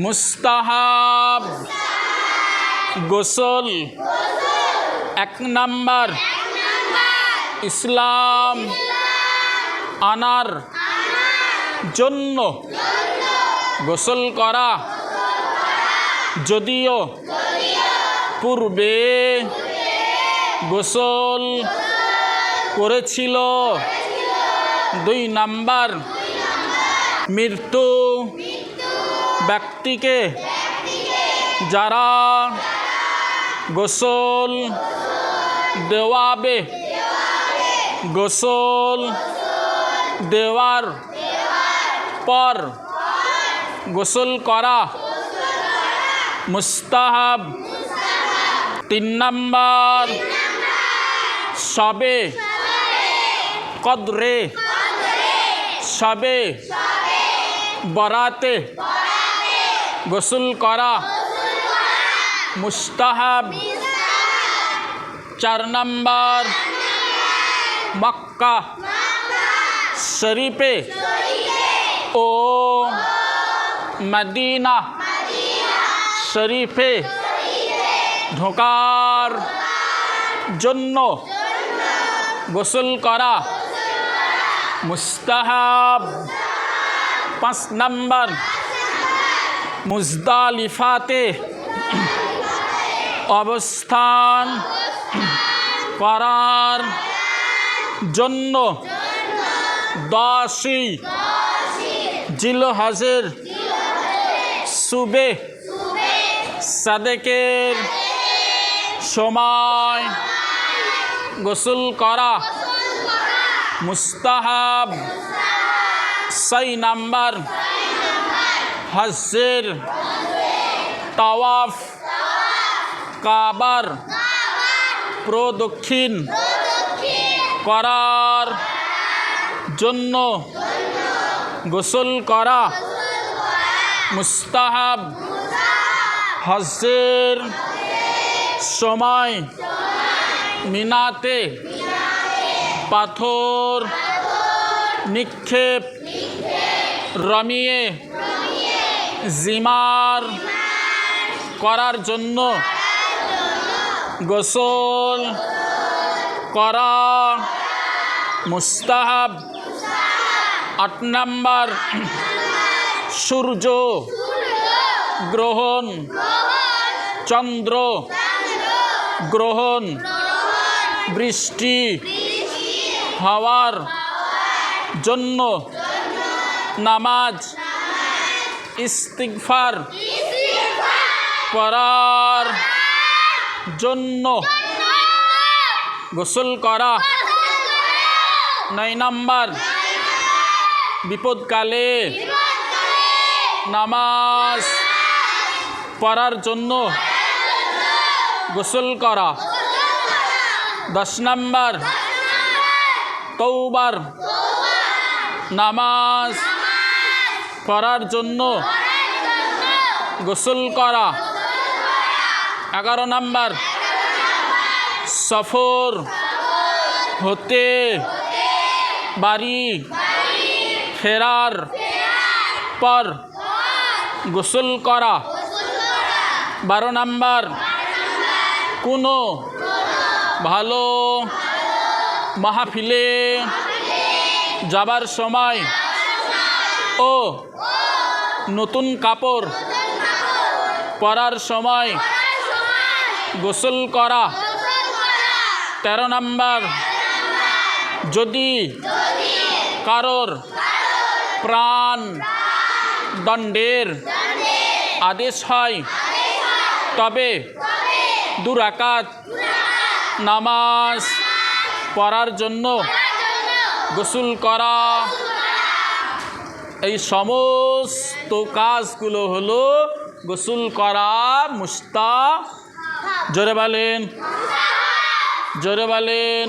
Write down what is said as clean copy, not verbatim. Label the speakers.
Speaker 1: মুস্তাহাব গোসল 1 নাম্বার ইসলাম আনার জন্য গোসল করা যদিও পূর্বে গোসল করেছিল। 2 নাম্বার মৃত্যু ব্যক্তিকে যারা গোসল দেওয়াবে গোসল দেওয়ার পর গোসল করা মুস্তাহাব। 3 নাম্বার শবে কদরে শবে বরাতে গোসল করা মুস্তাহাব। 4 নাম্বার মক্কা শরীফে ও মদিনা শরীফে ঢোকার জন্য গোসল করা মুস্তাহাব। 5 নাম্বার মুজদালিফাতে অবস্থান করার জন্য 10 জিলহজের সুবে সাদেকের সময় গোসল করা মুস্তাহাব। 6 নাম্বার হজ্জের তাওয়াফ কাবার প্রদক্ষিণ করার জন্য গোসল করা মুস্তাহাব। হজ্জের সময় মিনাতে পাথর নিক্ষেপ রমিয়ে জিমার করার জন্য গোসল করা মুস্তাহাব। 8 নাম্বার সূর্য গ্রহণ চন্দ্র গ্রহণ বৃষ্টি হওয়ার জন্য নামাজ ইস্তিগফার করার জন্য গোসল করা। 9 নাম্বার বিপদকালে নামাজ পড়ার জন্য গোসল করা। 10 নাম্বার তওবার নামাজ পড়ার জন্য গোসল করা। 11 নাম্বার সফর হতে বাড়ি ফেরার পর গোসল করা। 12 নাম্বার কোনো ভালো মাহফিলে যাবার সময় ও নতুন কাপড় পরার সময় গোসল করা। 13 নাম্বার যদি কারোর প্রাণ দণ্ডের আদেশ হয় তবে 2 রাকাত নামাজ পড়ার জন্য গোসল করা। এই সমস্ত কাজগুলো হলো গোসল করা মুস্তাহাব। জোরে বলেন